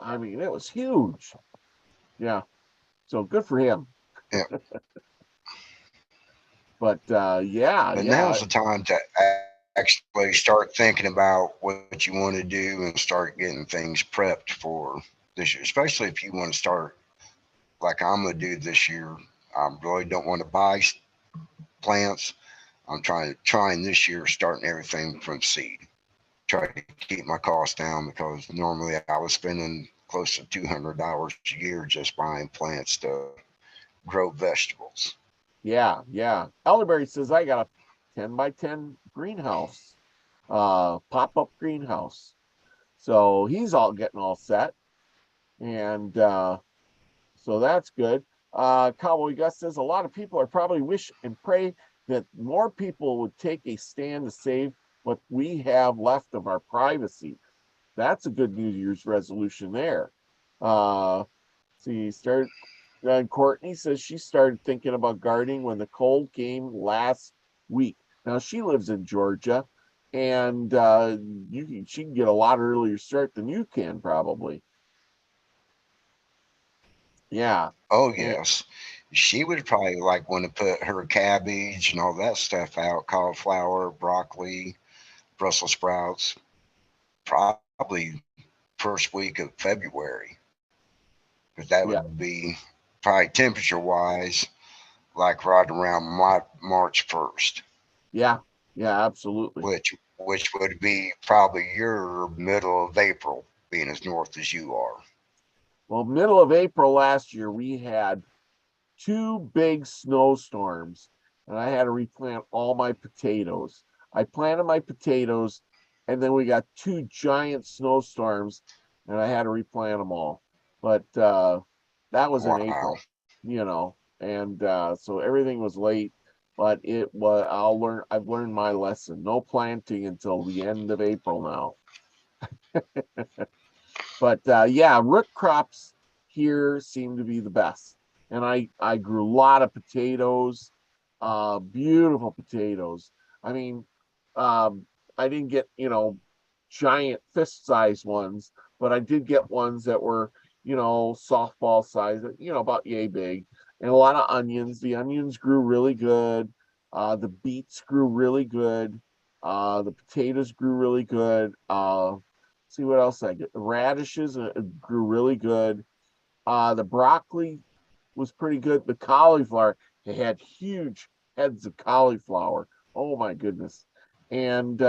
I mean, it was huge. Yeah. So good for him. Yep. But yeah, But now's yeah. the time to actually start thinking about what you want to do and start getting things prepped for this year, especially if you want to start like I'm going to do this year. I really don't want to buy plants. I'm trying this year starting everything from seed. Try to keep my costs down because normally I was spending close to $200 a year just buying plants to grow vegetables. Yeah. Elderberry says I got a 10 by 10 greenhouse, pop-up greenhouse. So he's all getting all set. And so that's good. Cowboy Gus says a lot of people are probably wish and pray that more people would take a stand to save what we have left of our privacy. That's a good New Year's resolution there. Uh, see, start and Courtney says she started thinking about gardening when the cold came last week. Now she lives in Georgia, and she can get a lot earlier start than you can probably. Yeah, Oh, and, yes. She would probably like want to put her cabbage and all that stuff out, cauliflower, broccoli, Brussels sprouts, probably first week of February, because that yeah, would be probably temperature wise like right around March 1st, yeah, yeah, absolutely. which would be probably your middle of April, being as north as you are. Well, middle of April last year we had two big snowstorms, and I had to replant all my potatoes. I planted my potatoes, and then we got two giant snowstorms, and I had to replant them all. But That was in Wow. April, and so everything was late, but I've learned my lesson. No planting until the end of April now. But yeah, root crops here seem to be the best. And I grew a lot of potatoes, beautiful potatoes. I mean, um, I didn't get, giant fist-sized ones, but I did get ones that were, softball size, about yay big, and a lot of onions. The onions grew really good. The beets grew really good. The potatoes grew really good. See what else I get. The radishes grew really good. The broccoli was pretty good. The cauliflower, they had huge heads of cauliflower. Oh my goodness. And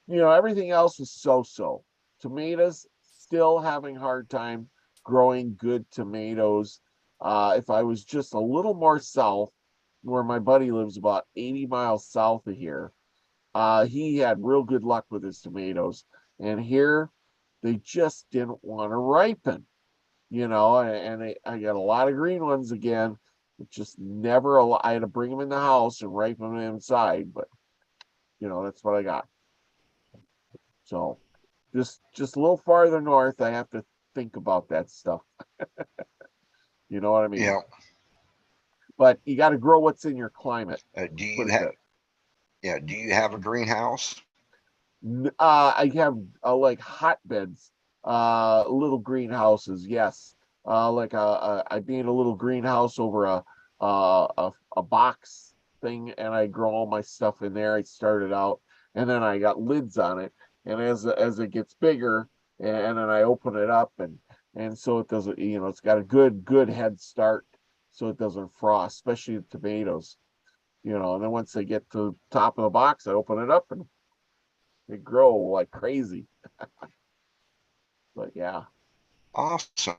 everything else was so-so. Tomatoes, still having a hard time growing good tomatoes. If I was just a little more south, where my buddy lives about 80 miles south of here, he had real good luck with his tomatoes. And here, they just didn't want to ripen, and I got a lot of green ones again. It just never, I had to bring them in the house and ripen them inside, but that's what I got. So just a little farther north, I have to think about that stuff. You know what I mean? Yeah. But you got to grow what's in your climate. Do Put you it have? that. Yeah. Do you have a greenhouse? I have like hotbeds, little greenhouses. Yes, I made a little greenhouse over a box thing, and I grow all my stuff in there. I started out, and then I got lids on it, and as it gets bigger, and then I open it up, and so it doesn't, it's got a good head start, so it doesn't frost, especially the tomatoes. And then once they get to the top of the box, I open it up and they grow like crazy. But yeah. Awesome.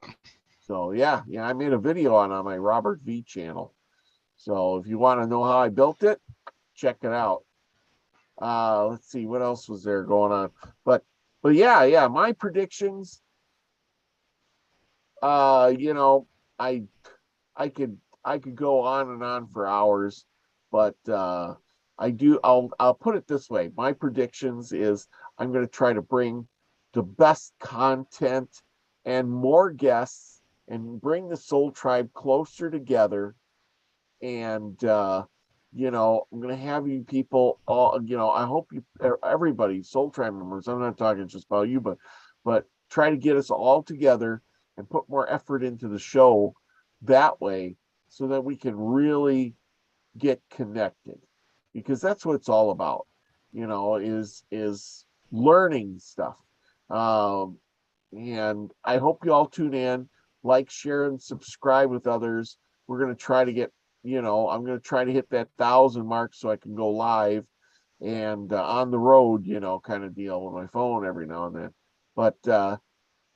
So yeah, I made a video on my Robert V channel. So if you want to know how I built it, check it out. Let's see what else was there going on. But yeah, my predictions, uh, you know, I I could go on and on for hours, but I'll put it this way. My predictions is I'm going to try to bring the best content and more guests and bring the Soul Tribe closer together. And I'm going to have you people all, I hope everybody, Soul Tribe members, I'm not talking just about you, but try to get us all together and put more effort into the show that way, so that we can really get connected, because that's what it's all about, is learning stuff. um and I hope you all tune in, like, share, and subscribe with others. We're going to try to get, I'm going to try to hit that 1,000 mark so I can go live and on the road, kind of deal with my phone every now and then. But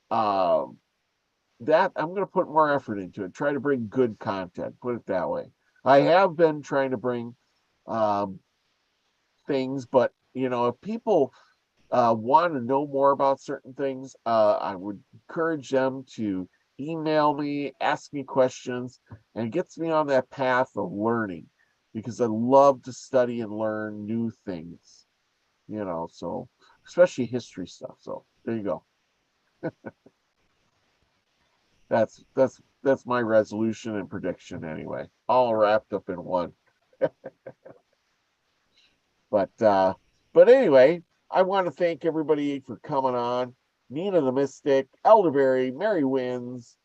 um that I'm going to put more effort into it, try to bring good content, put it that way. I have been trying to bring um, things, but if people want to know more about certain things, I would encourage them to email me, ask me questions, and it gets me on that path of learning, because I love to study and learn new things, so especially history stuff. So there you go. That's my resolution and prediction anyway, all wrapped up in one. But anyway, I want to thank everybody for coming on. Nina the Mystic, Elderberry, Mary Wins,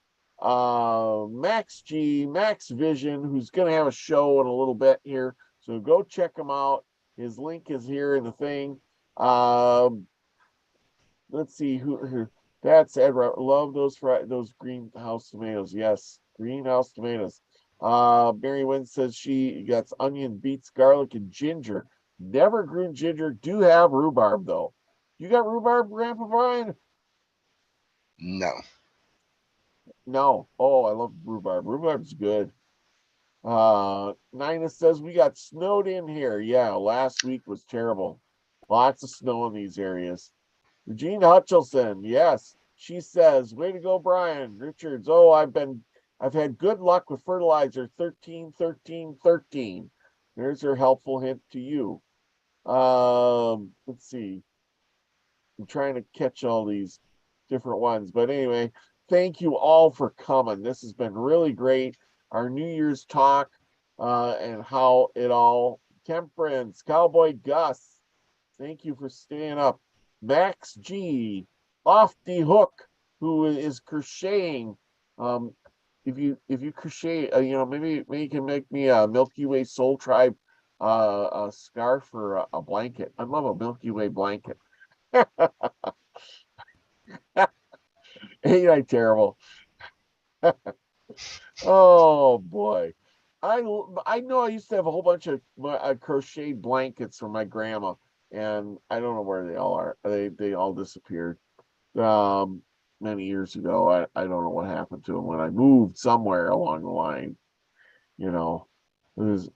Max G, Max Vision, who's going to have a show in a little bit here. So go check him out. His link is here in the thing. Um, let's see who that's Edward. Love those greenhouse tomatoes. Yes, greenhouse tomatoes. Mary Wynn says she got onion, beets, garlic, and ginger. Never grew ginger. Do have rhubarb though. You got rhubarb, Grandpa Brian? No. No. Oh, I love rhubarb. Rhubarb's good. Nina says we got snowed in here. Yeah, last week was terrible. Lots of snow in these areas. Eugene Hutchinson, yes. She says, way to go, Brian Richards. Oh, I've had good luck with fertilizer 13, 13, 13. There's her helpful hint to you. Let's see. I'm trying to catch all these different ones. But anyway, thank you all for coming. This has been really great. Our New Year's talk and how it all. Temperance, Cowboy Gus, thank you for staying up. Max G, Off the Hook, who is crocheting. Um, if you crochet, maybe you can make me a Milky Way Soul Tribe a scarf or a blanket. I love a Milky Way blanket. Ain't I terrible? Oh boy. I know I used to have a whole bunch of crocheted blankets from my grandma, and I don't know where they all are. They all disappeared um many years ago. I don't know what happened to them when I moved somewhere along the line, you know. It was,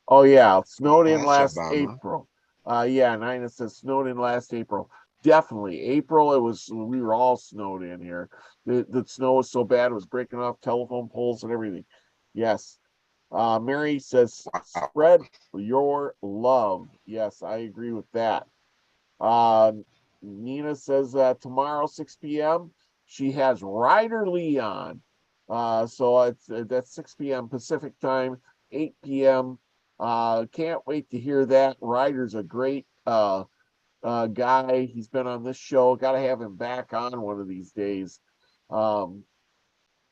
oh yeah, it snowed in That's a last bummer. April. Yeah, Nina says snowed in last April. Definitely. April, we were all snowed in here. The snow was so bad it was breaking off telephone poles and everything. Yes. Mary says Wow. spread your love. Yes, I agree with that. Uh, Nina says tomorrow 6 p.m. she has Ryder Lee on. So that's 6 p.m. Pacific time, 8 p.m. Can't wait to hear that. Ryder's a great guy. He's been on this show. Got to have him back on one of these days. Um,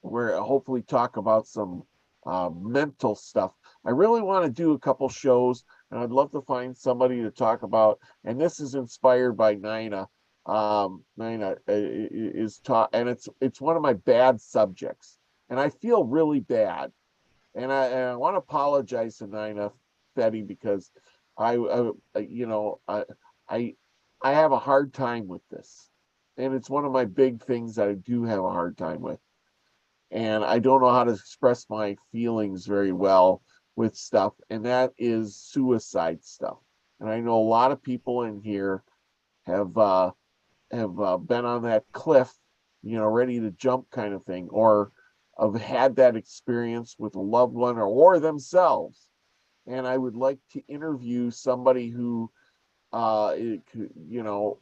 where hopefully talk about some mental stuff. I really want to do a couple shows, and I'd love to find somebody to talk about. And this is inspired by Nina. Nina is taught, and it's one of my bad subjects, and I feel really bad, and I want to apologize to Nina Fetty because I I I have a hard time with this, and it's one of my big things that I do have a hard time with, and I don't know how to express my feelings very well with stuff, and that is suicide stuff. And I know a lot of people in here have been on that cliff, ready to jump kind of thing, or have had that experience with a loved one or themselves. And I would like to interview somebody who, you know,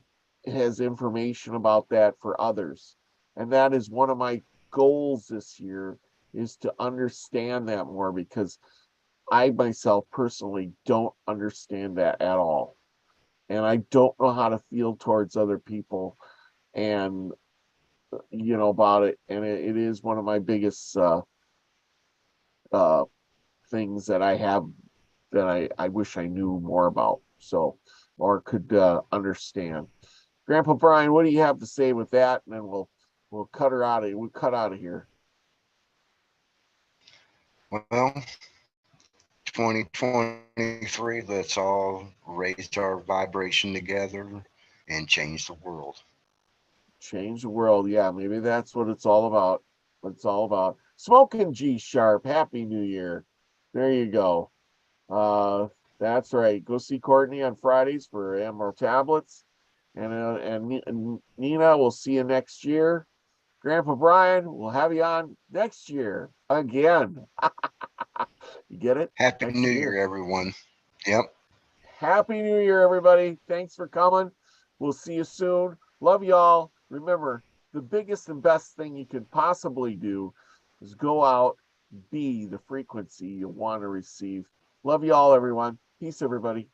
has information about that for others. And that is one of my goals this year is to understand that more because I myself personally don't understand that at all. And I don't know how to feel towards other people and about it. And it is one of my biggest uh things that I have that I wish I knew more about. So or could understand. Grandpa Brian, what do you have to say with that? And then we'll cut her out of we'll cut out of here. Well, 2023, let's all raise our vibration together and change the world. Change the world. Yeah, maybe that's what it's all about. What it's all about. Smoking G Sharp. Happy New Year. There you go. That's right. Go see Courtney on Fridays for Emerald Tablets. And Nina, we'll see you next year. Grandpa Brian, we'll have you on next year again. You get it? Happy Next New year. Year, everyone. Yep. Happy New Year, everybody. Thanks for coming. We'll see you soon. Love y'all. Remember, the biggest and best thing you could possibly do is go out, be the frequency you want to receive. Love y'all, everyone. Peace, everybody.